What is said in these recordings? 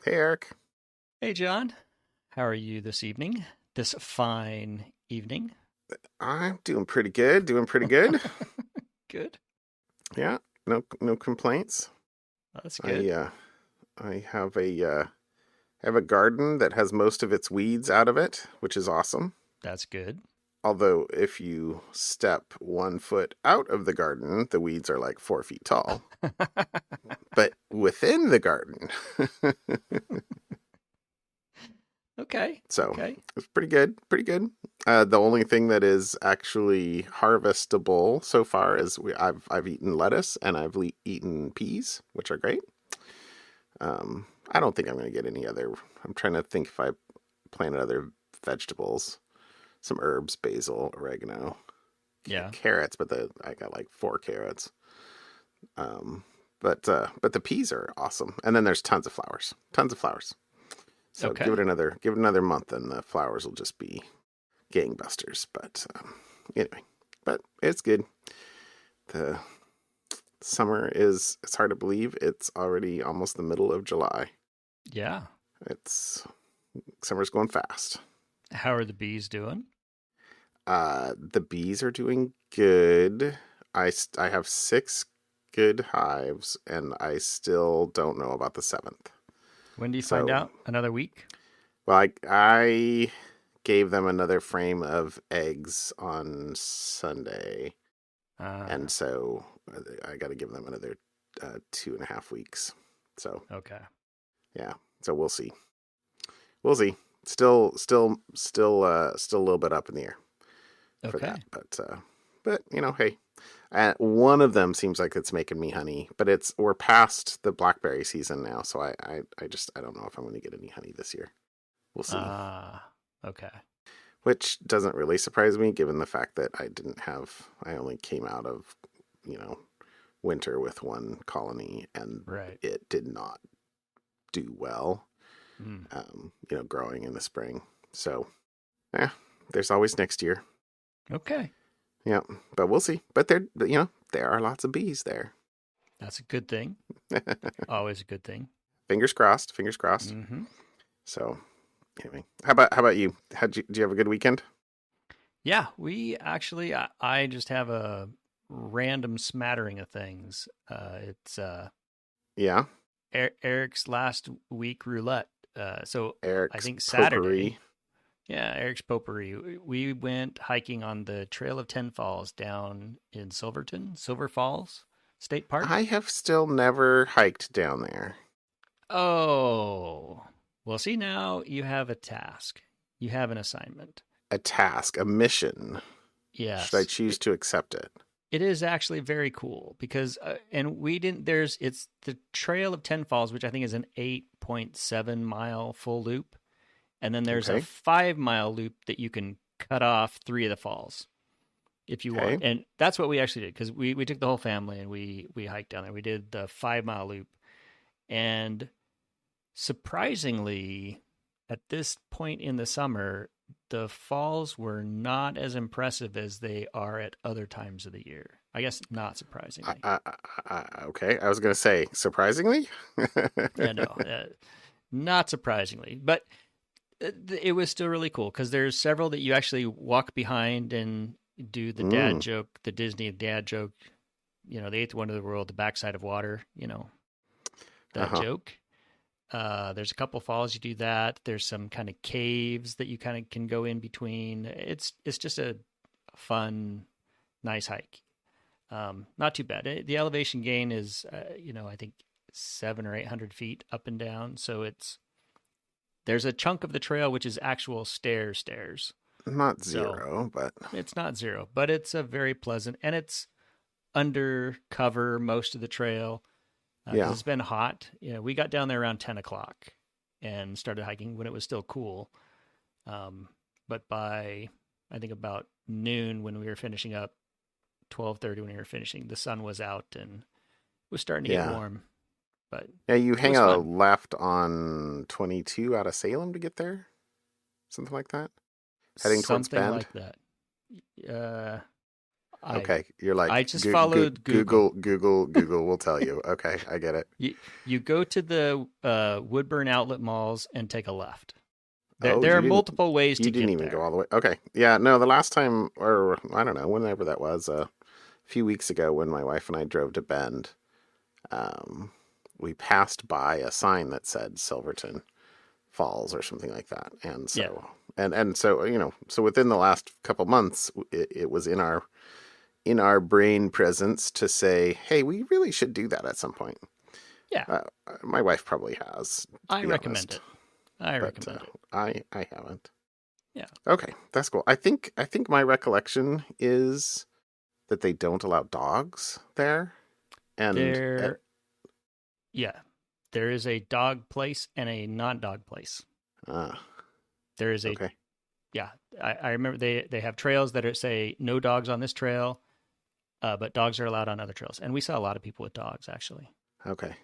Hey, Eric. Hey, John. How are you this evening? This fine evening? I'm doing pretty good. Doing pretty good. Good. Yeah, no complaints. That's I good. uh I have a garden that has most of its weeds out of it, which is awesome. That's good. Although if you step 1 foot out of the garden, the weeds are like 4 feet tall. But within the garden, Okay. so Okay. it's pretty good. Pretty good. The only thing that is actually harvestable so far is I've eaten lettuce and eaten peas, which are great. I don't think I'm going to get any other. I'm trying to think if I planted other vegetables, some herbs, basil, oregano, Yeah. carrots, but I got like 4 carrots. Um, but the peas are awesome, and then there's tons of flowers. So Okay. give it another month, and the flowers will just be gangbusters. But anyway, but it's good. The summer is. It's hard to believe it's already almost the middle of July. Yeah. It's Summer's going fast. How are the bees doing? The bees are doing good. I have 6 good hives, and I still don't know about the seventh. When do you find So, out? Another week? well, I gave them another frame of eggs on Sunday, Uh, and so I got to give them another 2.5 weeks. So, okay. yeah. So we'll see. We'll see. Still a little bit up in the air for that. Okay. But hey, one of them seems like it's making me honey. But we're past the blackberry season now, so I don't know if I'm going to get any honey this year. We'll see. Okay. Which doesn't really surprise me, given the fact that I only came out of you know winter with one colony, and Right. it did not do well. Mm. Growing in the spring. So, yeah, there's always next year. Okay. Yeah, but we'll see. But there are lots of bees there. That's a good thing. Always a good thing. Fingers crossed. Fingers crossed. Mm-hmm. So anyway, how about you? Do you have a good weekend? Yeah, I just have a random smattering of things. It's Yeah, Eric's last week roulette. So I Eric's think Saturday. potpourri. Yeah, Eric's potpourri. We went hiking on the Trail of Ten Falls down in Silver Falls State Park. I have still never hiked down there. Oh, well, see, now you have a task. You have an assignment. A task, a mission. Should I Yes, choose to accept it? it is actually very cool because, and we didn't, it's the Trail of Ten Falls, which I think is an 8.7 mile full loop. And then there's a Okay. 5 mile loop that you can cut off three of the falls if you want. Okay. And that's what we actually did because we took the whole family and we hiked down there. We did the 5 mile loop. And surprisingly, at this point in the summer, the falls were not as impressive as they are at other times of the year. I guess not I, surprisingly. I, okay. I was gonna say surprisingly. Yeah, no, not surprisingly. But it was still really cool because there's several that you actually walk behind and do the dad mm, joke, the Disney dad joke, the eighth wonder of the world, the backside of water, that uh-huh. joke. There's a couple falls you do that. There's some kind of caves that you kind of can go in between. It's just a fun, nice hike. Not too bad. The elevation gain is, I think 700 or 800 feet up and down. So there's a chunk of the trail which is actual stairs. Not So zero, but it's not zero, but it's a very pleasant, and it's undercover most of the trail because yeah. it's been hot. We got down there around 10 o'clock and started hiking when it was still cool. But by I think about noon when we were finishing up, 12:30 when we were finishing, the sun was out and it was starting to get Yeah. warm. But Yeah, you it hang was a fun. left on 22 out of Salem to get there. Something like that. Heading towards Something Bend. like that. Uh, I Okay, you're like I just followed Google. Google will tell you. Okay, I get it. You go to the Woodburn outlet malls and take a left. Oh, There are multiple ways you to didn't get even go there. all the way. Okay, yeah, no, the last time, or I don't know, whenever that was, a few weeks ago, when my wife and I drove to Bend, um, we passed by a sign that said Silverton Falls or something like that, and Yeah. so so so within the last couple months, it was in our brain presence to say, hey, we really should do that at some point. Yeah. Uh, my wife probably has, to I be recommend honest, it. I but recommend it. I haven't. Yeah. Okay, that's cool. I think my recollection is that they don't allow dogs there, and There yeah. There is a dog place and a non-dog place. uh, There is a okay, yeah. I remember they have trails that are say no dogs on this trail, but dogs are allowed on other trails. And we saw a lot of people with dogs actually. okay.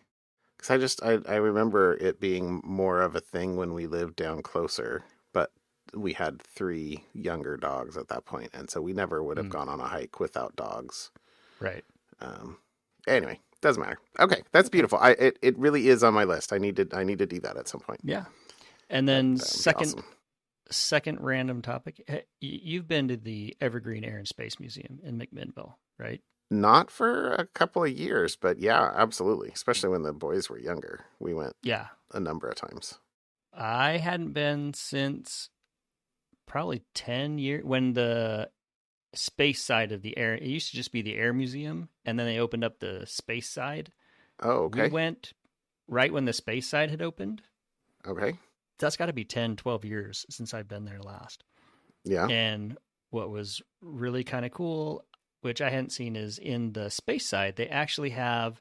Because I remember it being more of a thing when we lived down closer, but we had three younger dogs at that point, and so we never would have Mm, gone on a hike without dogs. right. Um, anyway, doesn't matter. Okay, that's Okay. beautiful. It really is on my list. I need to do that at some point. Yeah. And That then would be awesome. second random topic. You've been to the Evergreen Air and Space Museum in McMinnville, right? Not for a couple of years, but yeah, absolutely. Especially when the boys were younger, we went Yeah. a number of times. I hadn't been since probably 10 years when the space side of the air, it used to just be the air museum, and then they opened up the space side. Oh, We okay, went right when the space side had opened. okay, That's got to be 10, 12 years since I've been there last. yeah, And what was really kind of cool, which I hadn't seen, is in the space side, they actually have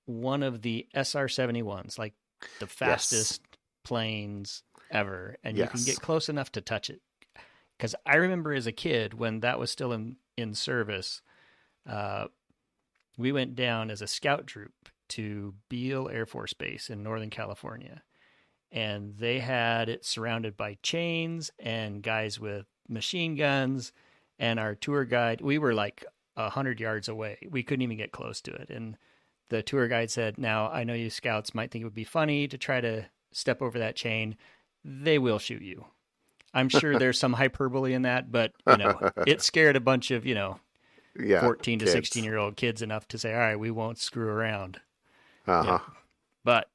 one of the SR-71s, like the yes, fastest planes ever, and you can yes. get close enough to touch it. Because I remember as a kid when that was still in service, uh, we went down as a scout troop to Beale Air Force Base in Northern California, and they had it surrounded by chains and guys with machine guns. And our tour guide, we were like 100 yards away. We couldn't even get close to it. And the tour guide said, "Now I know you scouts might think it would be funny to try to step over that chain. They will shoot you." I'm sure there's some hyperbole in that, but it scared a bunch of, Yeah, 14 to 16 kids. year old kids enough to say, "All right, we won't screw around." Uh-huh. Yep. But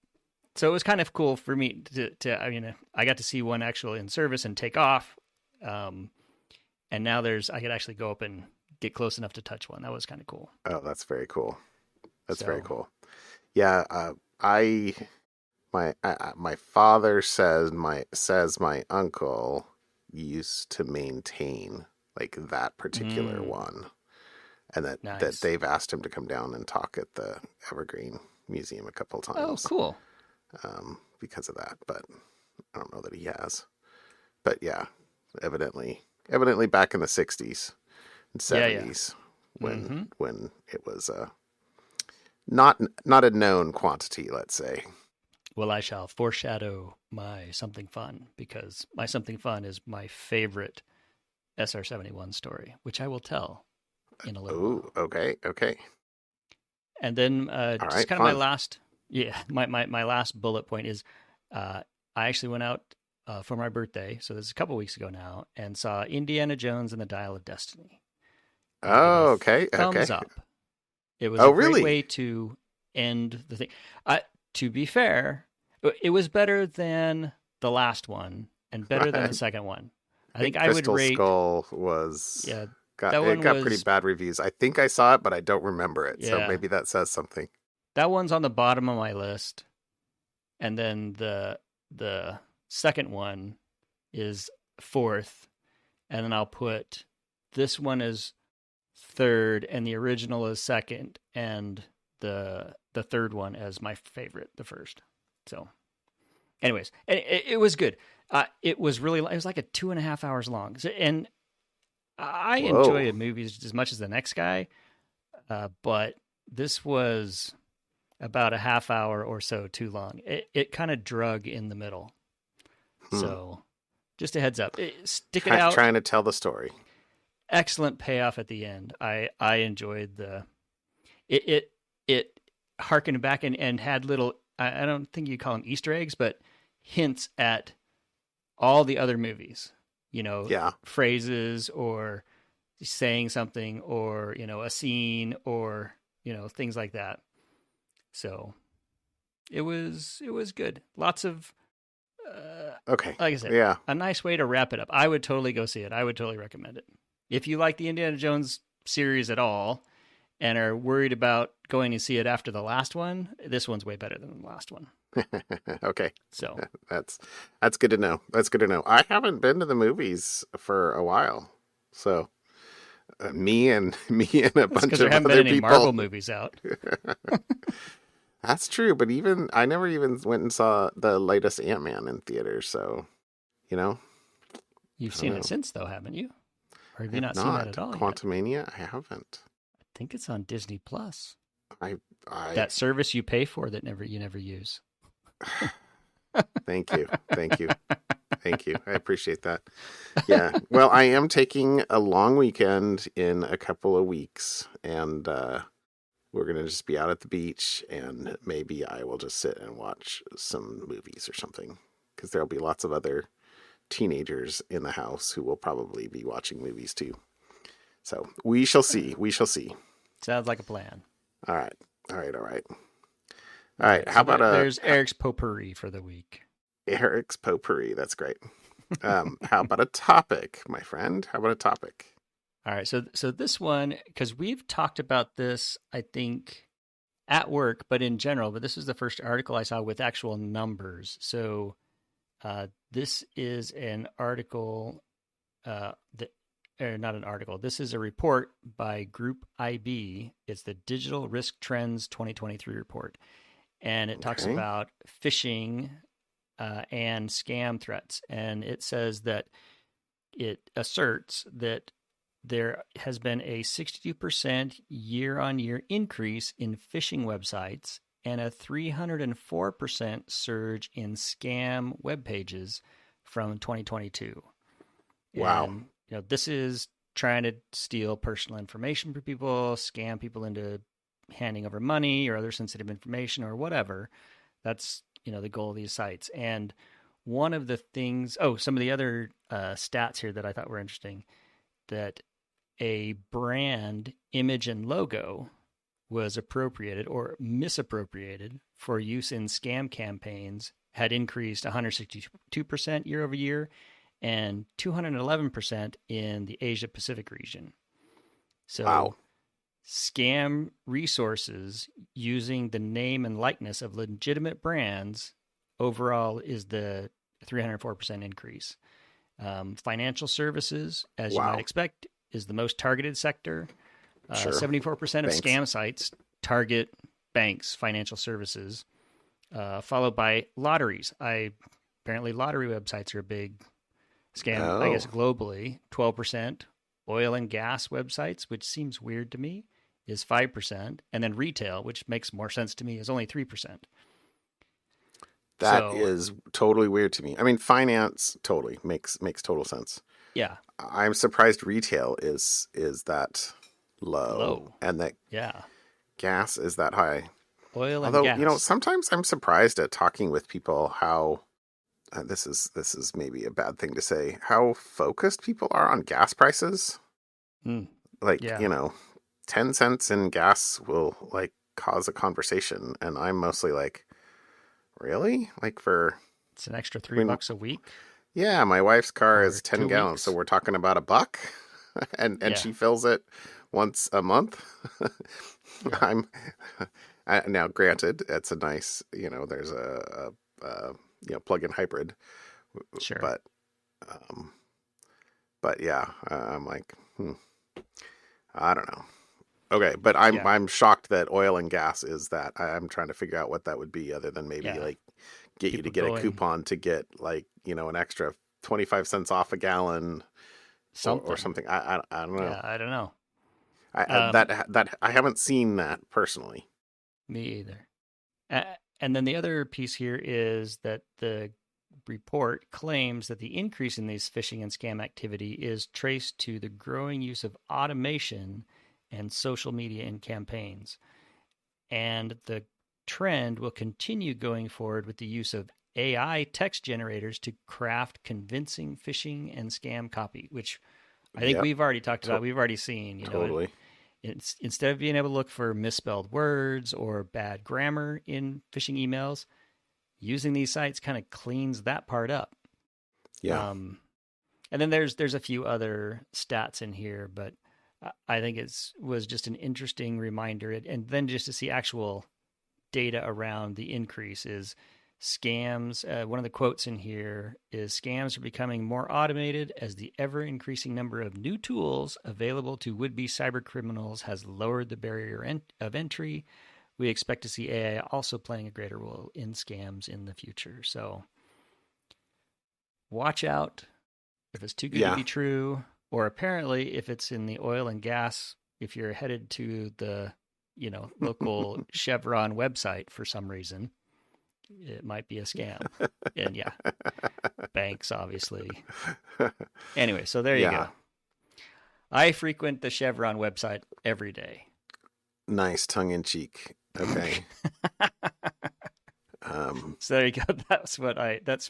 so it was kind of cool for me I mean, I got to see one actual in service and take off. Um, and now I could actually go up and get close enough to touch one. That was kind of cool. Oh, that's very cool. That's very So, cool. Yeah, I my father says my uncle used to maintain like that particular mm, one, and that nice. they've asked him to come down and talk at the Evergreen Museum a couple Oh, times, cool. because of that. But I don't know that he has. But yeah, evidently back in the '60s and Yeah, yeah. '70s Hmm. when it was not a known quantity, let's say. Well, I shall foreshadow my something fun because my something fun is my favorite SR-71 story, which I will tell in a little Oh, while. okay, okay. And then All just right, kind of my fun. last, yeah, my last bullet point is I actually went out for my birthday, so this is a couple weeks ago now, and saw Indiana Jones and the Dial of Destiny. And I give it a Oh, okay, thumbs okay. up. It was Oh, a great really? way to end the thing. To be fair, it was better than the last one and better than I the second one. I think think I would Crystal rate, Skull was yeah, got that it one got pretty was, bad reviews. I think I saw it, but I don't remember it. So yeah, maybe that says something. that one's on the bottom of my list. And then the second one is fourth, and then I'll put this one as third, and the original is second, and the third one as my favorite, the first. So, anyways, it was good. It was really it was like a 2.5 hours long, and I Whoa. enjoy movies as much as the next guy, but this was about a half hour or so too long. It kind of drug in the middle. Hmm. So just a heads up, stick it out. Trying to tell the story. excellent payoff at the end. I enjoyed it harkened back and had little, I don't think you call them Easter eggs, but hints at all the other movies, Yeah. phrases or saying something or, a scene or, things like that. So it was good. Lots of, Okay. like I said, Yeah. a nice way to wrap it up. I would totally go see it. I would totally recommend it. If you like the Indiana Jones series at all and are worried about going to see it after the last one, this one's way better than the last one. Okay. So That's that's good to know. That's good to know. I haven't been to the movies for a while. So me and me and a that's bunch because there of haven't been other any Marvel people. movies out. That's true, but even I never even went and saw the latest Ant-Man in theaters, so you know, You've I don't seen it know. since, though, haven't you? Or have I you have not seen that not. at all yet? Quantumania, I haven't. I think it's on Disney Plus. I I That service you pay for that you never use. thank you. Thank you. Thank you. I appreciate that. Yeah. Well, I am taking a long weekend in a couple of weeks, and we're gonna just be out at the beach, and maybe I will just sit and watch some movies or something, because there'll be lots of other teenagers in the house who will probably be watching movies too. So we shall see. We shall see. Sounds like a plan. All right. All right. All right. All All right. right, How so about there's Eric's potpourri for the week. Eric's potpourri? That's great. How about a topic, my friend? How about a topic? All right, so this one, because we've talked about this, I think, at work, but in general, but this is the first article I saw with actual numbers. So this is an article that, or not an article. This is a report by Group IB. It's the Digital Risk Trends 2023 report, and it talks Okay. about phishing and scam threats. And it says that it asserts that there has been a 62% year on year increase in phishing websites and a 304% surge in scam web pages from 2022. Wow. And this is trying to steal personal information from people, scam people into handing over money or other sensitive information or whatever. That's the goal of these sites. And one of the things, some of the other stats here that I thought were interesting, that a brand image and logo was appropriated or misappropriated for use in scam campaigns had increased 162% year over year and 211% in the Asia Pacific region. Wow. So scam resources using the name and likeness of legitimate brands overall is the 304% increase. Financial services, as you might Wow. expect, is the most targeted sector. Sure. 74% of Thanks. scam sites target banks, financial services, followed by lotteries. Apparently lottery websites are a big scam, I guess, Oh, globally. 12%. Oil and gas websites, which seems weird to me, is 5%. And then retail, which makes more sense to me, is only 3%. that So, is totally weird to me. I mean, finance totally makes total sense. yeah, I'm surprised retail is that low low. and that Yeah. gas is that high. Oil and Although, gas. sometimes I'm surprised at talking with people how this is maybe a bad thing to say, how focused people are on gas prices. Mm, Like, yeah. 10 cents in gas will like cause a conversation, and I'm mostly like, really? Like for It's an extra I mean, $3 a week yeah, my wife's car is or 10 2 gallons, so weeks. we're talking about a buck, and Yeah. she fills it once a month. Yeah. I'm now granted, it's a nice, there's plug-in hybrid, Sure. but um, yeah, I'm like, I don't know. Okay, but I'm Yeah. I'm shocked that oil and gas is that. I'm trying to figure out what that would be, other than maybe Yeah. like get you to People get a going coupon to get like an extra 25 cents off a gallon, or something. something. I don't know. Yeah. I don't know. Um, That I haven't seen that personally. Me either. And then the other piece here is that the report claims that the increase in these phishing and scam activity is traced to the growing use of automation and social media in campaigns. And the trend will continue going forward with the use of AI text generators to craft convincing phishing and scam copy, which I think Yep. we've already talked about. We've already seen, Totally. it's instead of being able to look for misspelled words or bad grammar in phishing emails, using these sites kind of cleans that part up. Yeah. And then there's a few other stats in here, but I think was just an interesting reminder. And then just to see actual data around the increase is scams. One of the quotes in here is scams are becoming more automated as the ever increasing number of new tools available to would-be cyber criminals has lowered the barrier of entry. We expect to see AI also playing a greater role in scams in the future. So watch out if it's too good to Yeah. be true, or apparently if it's in the oil and gas, if you're headed to the local Chevron website for some reason, it might be a scam. And yeah, banks, obviously. Anyway, so there you Yeah. go. I frequent the Chevron website every day. Nice tongue in cheek. Okay. So there you go. That's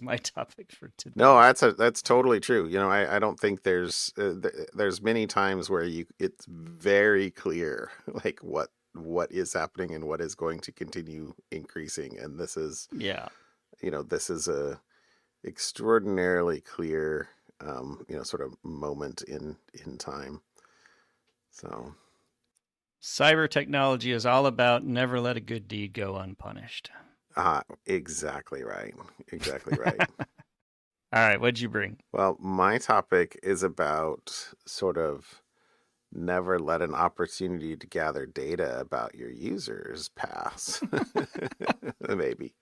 my topic for today. No, that's totally true. I don't think there's many times where it's very clear like what is happening and what is going to continue increasing, and this is Yeah. this is a extraordinarily clear sort of moment in time. So Cyber technology is all about never let a good deed go unpunished. exactly right. Exactly right. All right, what'd you bring? Well, my topic is about sort of never let an opportunity to gather data about your users pass. Maybe.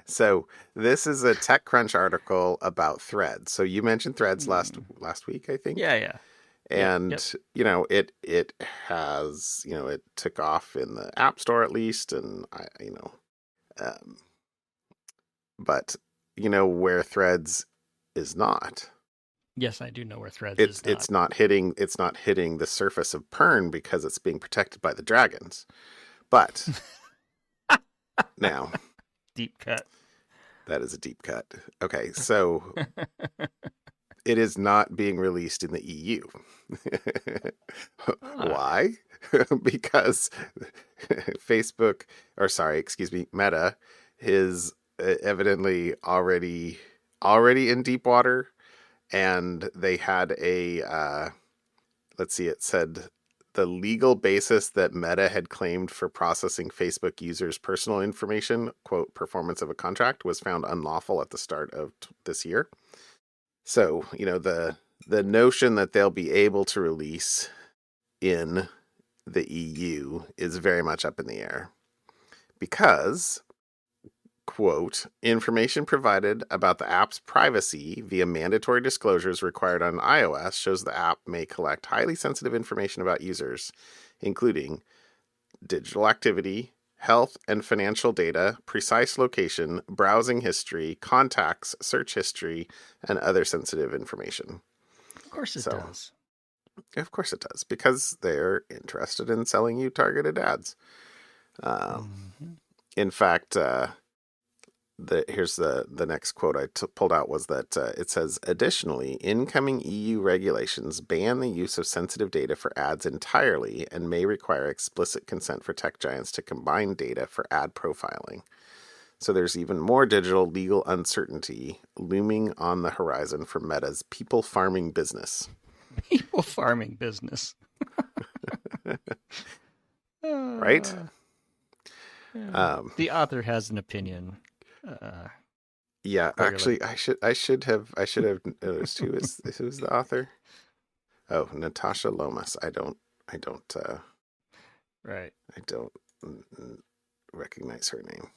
So this is a TechCrunch article about Threads. So you mentioned Threads last week, I think. Yeah. And Yep. it has it took off in the App Store at least, and um, but where Threads is not. Yes, I do know where Threads It's is not. it's not hitting the surface of Pern because it's being protected by the dragons. But now Deep cut. that is a deep cut. Okay, so it is not being released in the EU. Why? Because Facebook, or sorry, excuse me, Meta is evidently already in deep water, and they had let's see, it said the legal basis that Meta had claimed for processing Facebook users' personal information, quote, performance of a contract, was found unlawful at the start of this year. So, the notion that they'll be able to release in the EU is very much up in the air because, quote, information provided about the app's privacy via mandatory disclosures required on iOS shows the app may collect highly sensitive information about users, including digital activity, health and financial data, precise location, browsing history, contacts, search history, and other sensitive information. Of course it does. Of course it does, because they're interested in selling you targeted ads. In fact, here's the next quote I pulled out was that it says, additionally, incoming EU regulations ban the use of sensitive data for ads entirely and may require explicit consent for tech giants to combine data for ad profiling. So there's even more digital legal uncertainty looming on the horizon for Meta's people farming business. People farming business. Right? The author has an opinion. Yeah, clearly. actually, I should have noticed who's the author. Oh, Natasha Lomas. I don't Right. I don't recognize her name.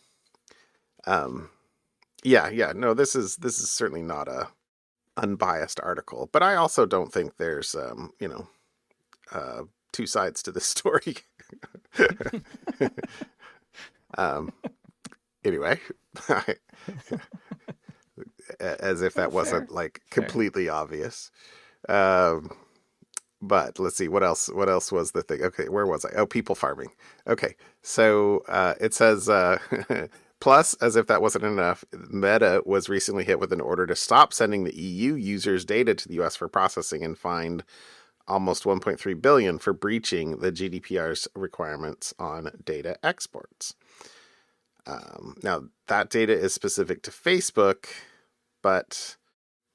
Yeah. No, this is certainly not a unbiased article, but I also don't think there's two sides to this story. Anyway, as if that Fair, wasn't like fair. completely obvious. Um, but let's see what else. What else was the thing? Okay, where was I? Oh, people farming. Okay, so it says. Plus, as if that wasn't enough, Meta was recently hit with an order to stop sending the EU users data to the US for processing and fined almost 1.3 billion for breaching the GDPR's requirements on data exports. Now, that data is specific to Facebook, but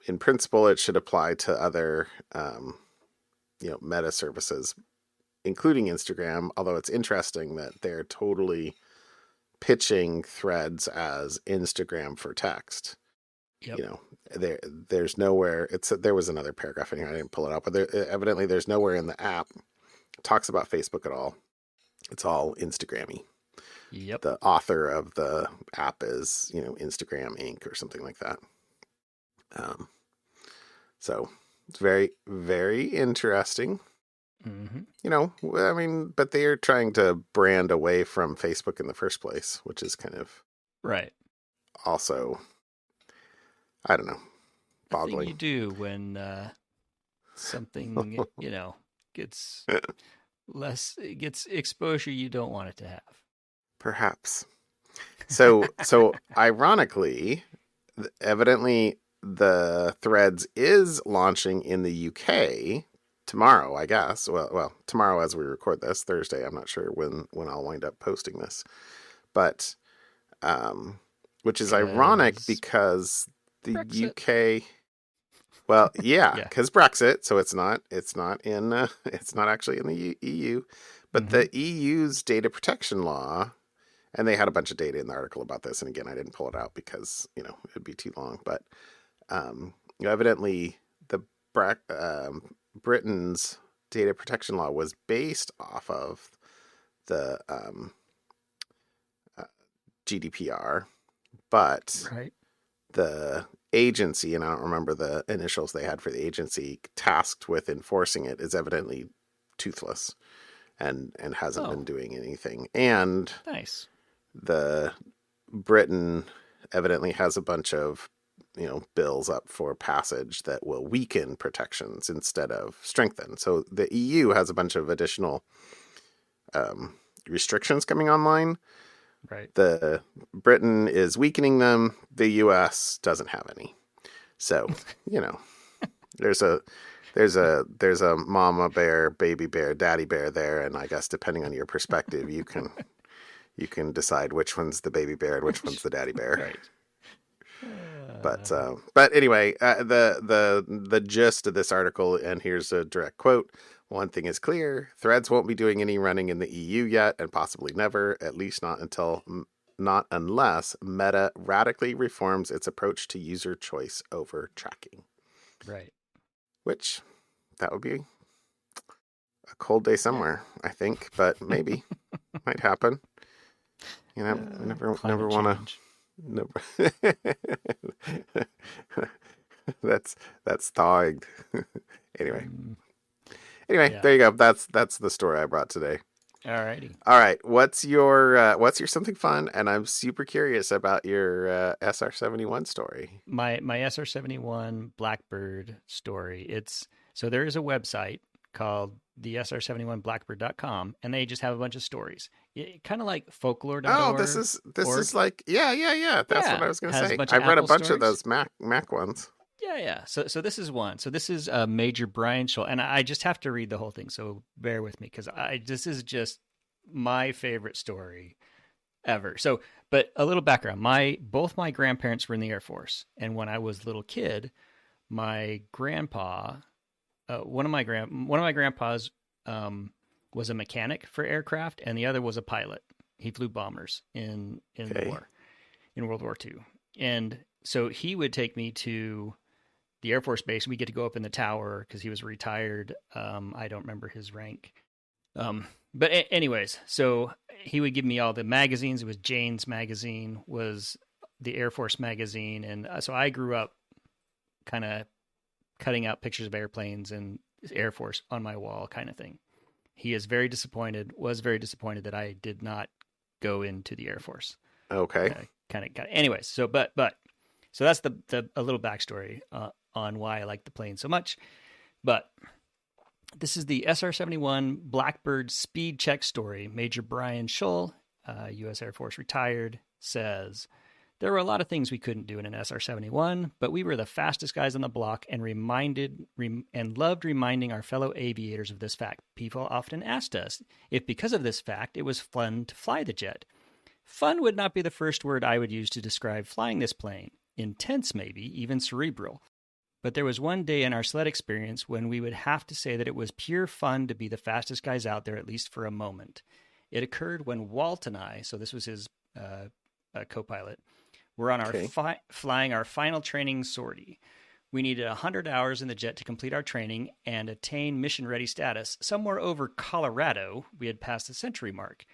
in principle, it should apply to other, Meta services, including Instagram. Although it's interesting that they're totally pitching Threads as Instagram for text. Yep. You know, there's nowhere. There was another paragraph in here. I didn't pull it up, but evidently there's nowhere in the app talks about Facebook at all. It's all Instagrammy. Yep. The author of the app is, Instagram Inc. or something like that. Um, so it's very, very interesting. Hmm. I mean, but they are trying to brand away from Facebook in the first place, which is kind of Right. also, I don't know, A thing boggling. you do when something, gets gets exposure you don't want it to have. Perhaps. So ironically, evidently the Threads is launching in the UK tomorrow, I guess. Well, tomorrow as we record this, Thursday. I'm not sure when I'll wind up posting this, but which is ironic Cause because the Brexit. UK. Well, yeah, Yeah. because Brexit, so it's not actually in the EU, but Hmm. the EU's data protection law. And they had a bunch of data in the article about this. And again, I didn't pull it out because, it'd be too long. But evidently, the Britain's data protection law was based off of the uh, GDPR, but Right. the agency, and I don't remember the initials they had for the agency tasked with enforcing it, is evidently toothless and hasn't been Oh, doing anything. And nice. the Britain evidently has a bunch of bills up for passage that will weaken protections instead of strengthen. So the EU has a bunch of additional um, restrictions coming online. Right. The Britain is weakening them. The US doesn't have any. So there's a there's a mama bear, baby bear, daddy bear there, and I guess depending on your perspective, you can decide which one's the baby bear and which one's the daddy bear. Right. But anyway, the gist of this article, and here's a direct quote: "One thing is clear: Threads won't be doing any running in the EU yet, and possibly never. At least not unless Meta radically reforms its approach to user choice over tracking." Right. Which that would be a cold day Yeah. somewhere, I think, but maybe might happen. We never Climate want to. change. Never. that's thawing. anyway, Mm, anyway, yeah. there you go. That's the story I brought today. Alrighty. All right, what's your something fun? And I'm super curious about your SR-71 story. My SR-71 Blackbird story. It's so there is a website called the SR71blackbird.com, and they just have a bunch of stories. Kind of like Oh, folklore.org. this is like yeah. That's what Yeah, I was gonna has a say. bunch of I've read a Apple bunch of stories. those Mac ones. Yeah, yeah. So this is one. So this is a Major Brian Scholl, and I just have to read the whole thing. So bear with me because I this is just my favorite story ever. So, but a little background: both my grandparents were in the Air Force, and when I was a little kid, my grandpa, one of my grandpas, um, was a mechanic for aircraft, and the other was a pilot. He flew bombers in the Okay. war, in World War II, and so he would take me to the Air Force Base. We get to go up in the tower because he was retired. I don't remember his rank. But anyways, so he would give me all the magazines. It was Jane's magazine, was the Air Force magazine, and so I grew up kind of cutting out pictures of airplanes and Air Force on my wall, kind of thing. He is very disappointed. Was very disappointed that I did not go into the Air Force. Okay. Kind of. Anyways, so but So that's the a little backstory on why I like the plane so much. But this is the SR-71 Blackbird speed check story. Major Brian Scholl, U.S. Air Force retired, says, there were a lot of things we couldn't do in an SR-71, but we were the fastest guys on the block and loved reminding our fellow aviators of this fact. People often asked us if because of this fact it was fun to fly the jet. Fun would not be the first word I would use to describe flying this plane. Intense, maybe, even cerebral. But there was one day in our sled experience when we would have to say that it was pure fun to be the fastest guys out there, at least for a moment. It occurred when Walt and I, so this was his co-pilot, were on our flying our final training sortie. We needed 100 hours in the jet to complete our training and attain mission-ready status. Somewhere over Colorado, we had passed the century mark.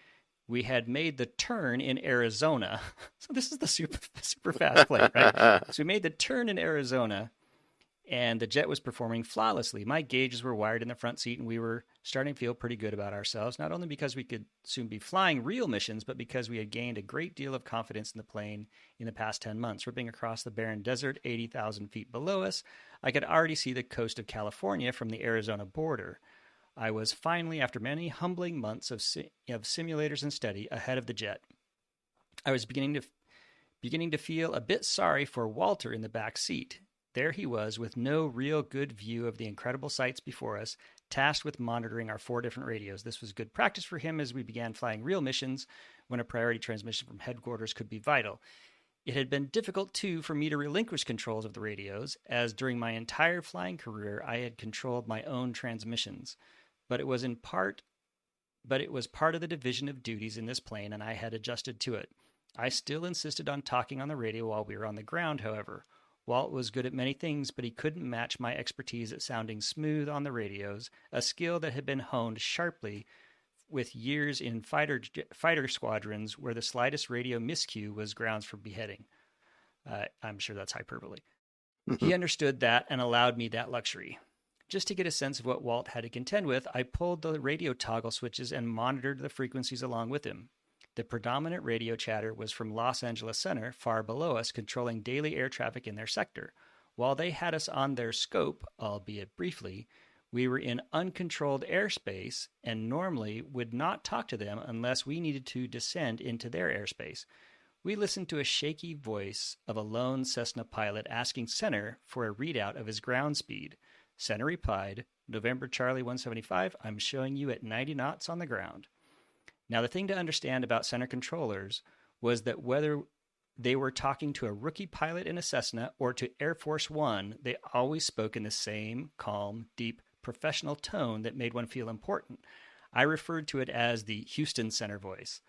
We had made the turn in Arizona. So this is the super fast plane, right? So we made the turn in Arizona, and the jet was performing flawlessly. My gauges were wired in the front seat, and we were starting to feel pretty good about ourselves, not only because we could soon be flying real missions, but because we had gained a great deal of confidence in the plane in the past 10 months. Ripping across the barren desert 80,000 feet below us, I could already see the coast of California from the Arizona border. I was finally, after many humbling months of simulators and study, ahead of the jet. I was beginning to feel a bit sorry for Walter in the back seat. There he was, with no real good view of the incredible sights before us, tasked with monitoring our 4 different radios. This was good practice for him as we began flying real missions when a priority transmission from headquarters could be vital. It had been difficult, too, for me to relinquish controls of the radios, as during my entire flying career I had controlled my own transmissions. But it was part of the division of duties in this plane, and I had adjusted to it. I still insisted on talking on the radio while we were on the ground, however. Walt was good at many things, but he couldn't match my expertise at sounding smooth on the radios, a skill that had been honed sharply with years in fighter squadrons where the slightest radio miscue was grounds for beheading. I'm sure that's hyperbole. He understood that and allowed me that luxury. Just to get a sense of what Walt had to contend with, I pulled the radio toggle switches and monitored the frequencies along with him. The predominant radio chatter was from Los Angeles Center, far below us, controlling daily air traffic in their sector. While they had us on their scope, albeit briefly, we were in uncontrolled airspace and normally would not talk to them unless we needed to descend into their airspace. We listened to a shaky voice of a lone Cessna pilot asking Center for a readout of his ground speed. Center replied, November Charlie 175, I'm showing you at 90 knots on the ground. Now, the thing to understand about Center controllers was that whether they were talking to a rookie pilot in a Cessna or to Air Force One, they always spoke in the same calm, deep, professional tone that made one feel important. I referred to it as the Houston Center voice.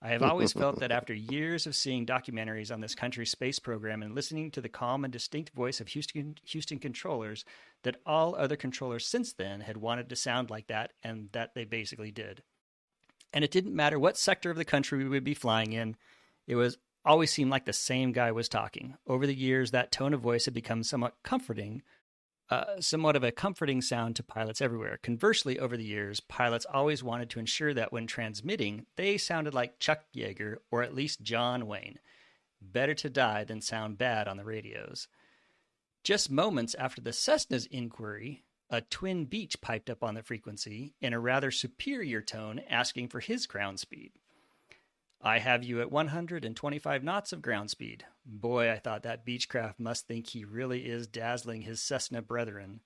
I have always felt that after years of seeing documentaries on this country's space program and listening to the calm and distinct voice of Houston controllers, that all other controllers since then had wanted to sound like that, and that they basically did. And it didn't matter what sector of the country we would be flying in, it was always seemed like the same guy was talking. Over the years, that tone of voice had become somewhat of a comforting sound to pilots everywhere. Conversely, over the years, pilots always wanted to ensure that when transmitting, they sounded like Chuck Yeager or at least John Wayne. Better to die than sound bad on the radios. Just moments after the Cessna's inquiry, a twin Beech piped up on the frequency in a rather superior tone asking for his ground speed. I have you at 125 knots of ground speed. Boy, I thought that Beechcraft must think he really is dazzling his Cessna brethren.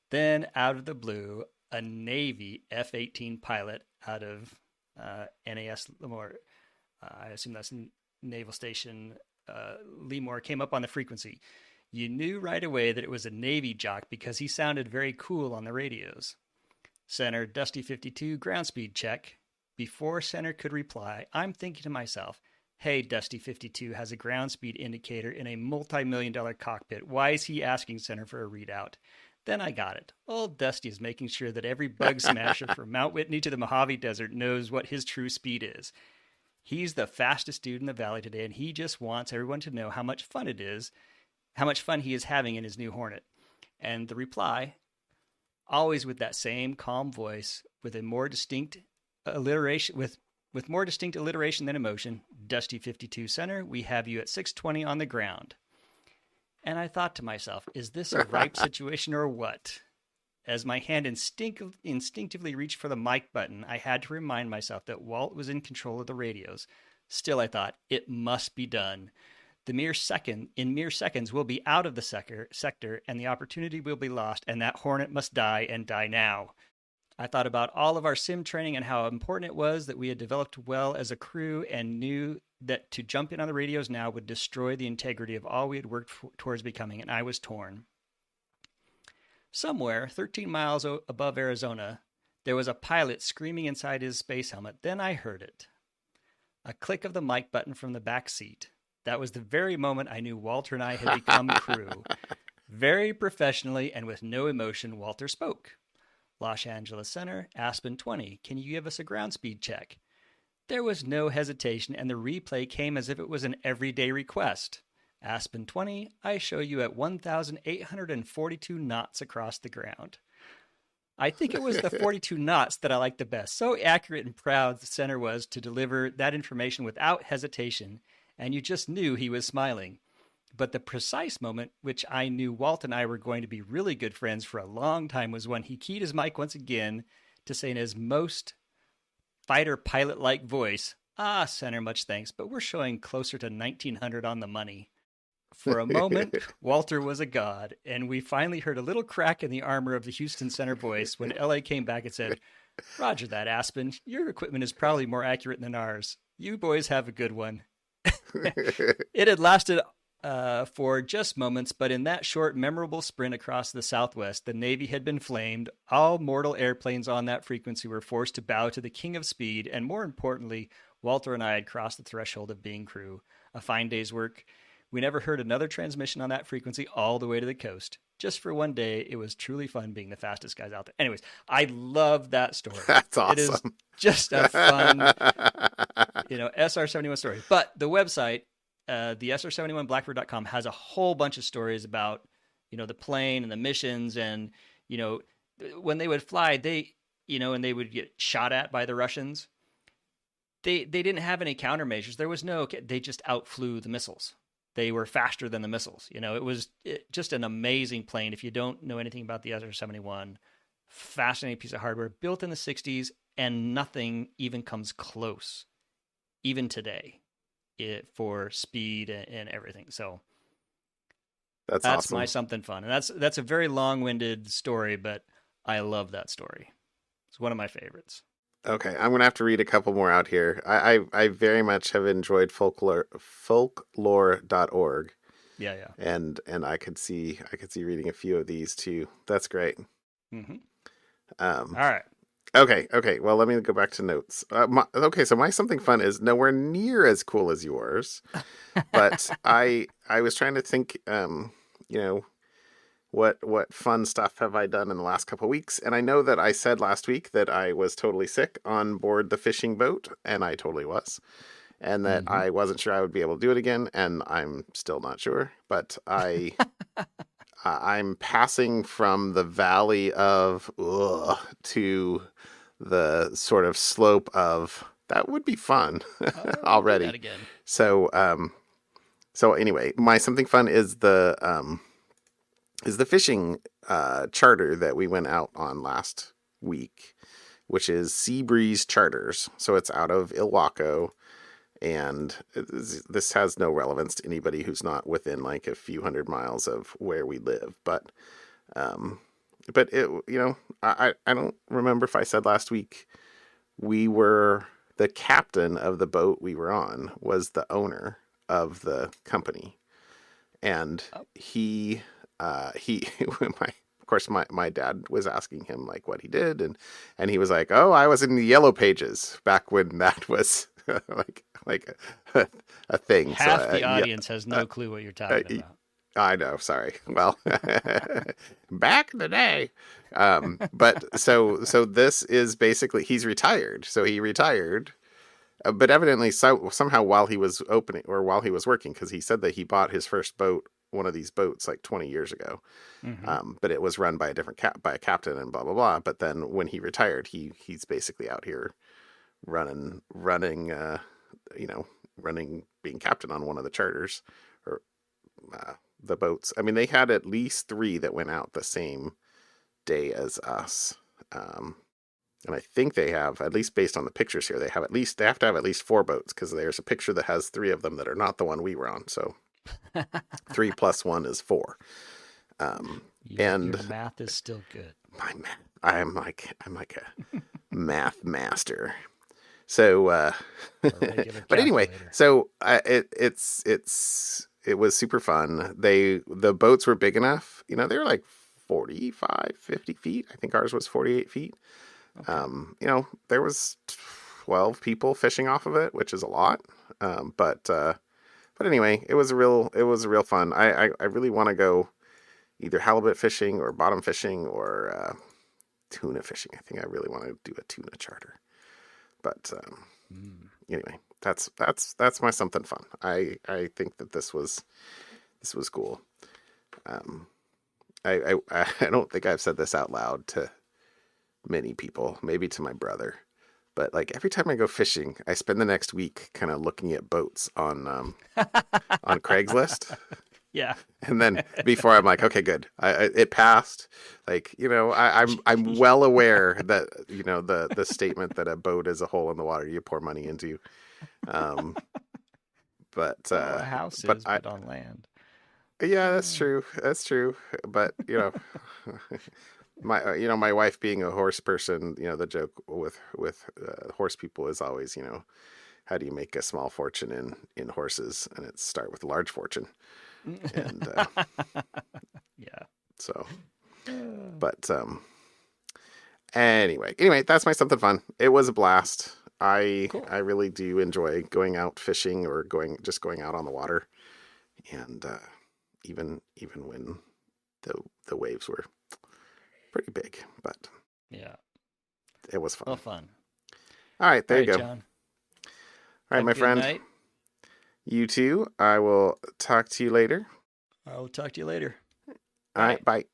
Then, out of the blue, a Navy F-18 pilot out of NAS Lemoore, I assume that's Naval Station Lemoore, came up on the frequency. You knew right away that it was a Navy jock because he sounded very cool on the radios. Center, Dusty 52, ground speed check. Before Center could reply, I'm thinking to myself, hey, Dusty 52 has a ground speed indicator in a multi-million-dollar cockpit. Why is he asking Center for a readout? Then I got it. Old Dusty is making sure that every bug smasher from Mount Whitney to the Mojave Desert knows what his true speed is. He's the fastest dude in the valley today, and he just wants everyone to know how much fun he is having in his new Hornet. And the reply, always with that same calm voice, with a more distinct alliteration, with more distinct alliteration than emotion. Dusty 52 Center, we have you at 620 on the ground. And I thought to myself, is this a ripe situation or what? As my hand instinctively reached for the mic button, I had to remind myself that Walt was in control of the radios. Still, I thought, it must be done. In mere seconds, we'll be out of the sector, and the opportunity will be lost, and that Hornet must die, and die now. I thought about all of our sim training and how important it was that we had developed well as a crew, and knew that to jump in on the radios now would destroy the integrity of all we had worked towards becoming, and I was torn. Somewhere, 13 miles above Arizona, there was a pilot screaming inside his space helmet. Then I heard it. A click of the mic button from the back seat. That was the very moment I knew Walter and I had become crew. Very professionally and with no emotion, Walter spoke. Los Angeles Center, Aspen 20. Can you give us a ground speed check? There was no hesitation, and the replay came as if it was an everyday request. Aspen 20, I show you at 1,842 knots across the ground. I think it was the 42 knots that I liked the best. So accurate and proud the center was to deliver that information without hesitation, and you just knew he was smiling. But the precise moment, which I knew Walt and I were going to be really good friends for a long time, was when he keyed his mic once again to say in his most fighter pilot-like voice, center, much thanks, but we're showing closer to 1900 on the money. For a moment, Walter was a god, and we finally heard a little crack in the armor of the Houston Center voice when LA came back and said, Roger that, Aspen. Your equipment is probably more accurate than ours. You boys have a good one. It had lasted for just moments, but in that short, memorable sprint across the Southwest, the Navy had been flamed. All mortal airplanes on that frequency were forced to bow to the king of speed, and more importantly, Walter and I had crossed the threshold of being crew. A fine day's work. We never heard another transmission on that frequency all the way to the coast. Just for one day, it was truly fun being the fastest guys out there. Anyways, I love that story. That's awesome. It is just a fun, SR-71 story. But the website, the SR-71Blackbird.com, has a whole bunch of stories about, the plane and the missions, and, when they would fly, and they would get shot at by the Russians. They didn't have any countermeasures. There was they just outflew the missiles. They were faster than the missiles. It was just an amazing plane. If you don't know anything about the SR-71, fascinating piece of hardware built in the 60s, and nothing even comes close, even today, for speed and everything. So that's awesome. My something fun. And that's a very long-winded story, but I love that story. It's one of my favorites. Okay, I'm gonna have to read a couple more out here. I very much have enjoyed folklore.org. Yeah. And I could see reading a few of these too. That's great. Mm-hmm. All right. Okay. Well, let me go back to notes. So my something fun is nowhere near as cool as yours, but I was trying to think, what fun stuff have I done in the last couple of weeks? And I know that I said last week that I was totally sick on board the fishing boat, and I totally was. And that I wasn't sure I would be able to do it again, and I'm still not sure. But I'm passing from the valley of to the sort of slope of that would be fun already. Do that again. So anyway, my something fun is the fishing charter that we went out on last week, which is Sea Breeze Charters. So it's out of Ilwaco, and this has no relevance to anybody who's not within like a few hundred miles of where we live. But it, I don't remember if I said last week the captain of the boat we were on was the owner of the company, and he of course, my dad was asking him like what he did, and he was like, "Oh, I was in the Yellow Pages back when that was like a thing." Half the audience has no clue what you're talking about. I know. Sorry. Well, back in the day. But so this is basically he's retired. So he retired, but evidently somehow while he was working, because he said that he bought his first boat, one of these boats, like 20 years ago. Mm-hmm. But it was run by a captain and blah blah blah. But then when he retired, he's basically out here running, being captain on one of the charters, or the boats. I mean, they had at least 3 that went out the same day as us. And I think they have, at least based on the pictures here, they have to have at least 4 boats, because there's a picture that has 3 of them that are not the one we were on. So 3 plus 1 is 4. Your math is still good. My math, I'm like a math master. So, but anyway, so it was super fun. The boats were big enough, they were like 45, 50 feet. I think ours was 48 feet. Okay. There was 12 people fishing off of it, which is a lot. But anyway, it was a real fun. I really want to go either halibut fishing or bottom fishing or tuna fishing. I think I really want to do a tuna charter. But anyway, that's my something fun. I think that this was cool. I don't think I've said this out loud to many people, maybe to my brother, but like every time I go fishing, I spend the next week kind of looking at boats on Craigslist. Yeah. And then before I'm like, okay, good. It passed. Like, I'm well aware that, the statement that a boat is a hole in the water you pour money into. But a house is, but on land. Yeah, that's true. That's true. But, my wife being a horse person, the joke with horse people is always, how do you make a small fortune in horses? And it's start with a large fortune. And yeah. So, but anyway, that's my something fun. It was a blast. Cool. I really do enjoy going out fishing or going out on the water, and even when the waves were pretty big, but yeah, it was fun. Well, fun. All right, there you go. John. All right, my friend. Night. You too. I will talk to you later. I will talk to you later. All right, bye.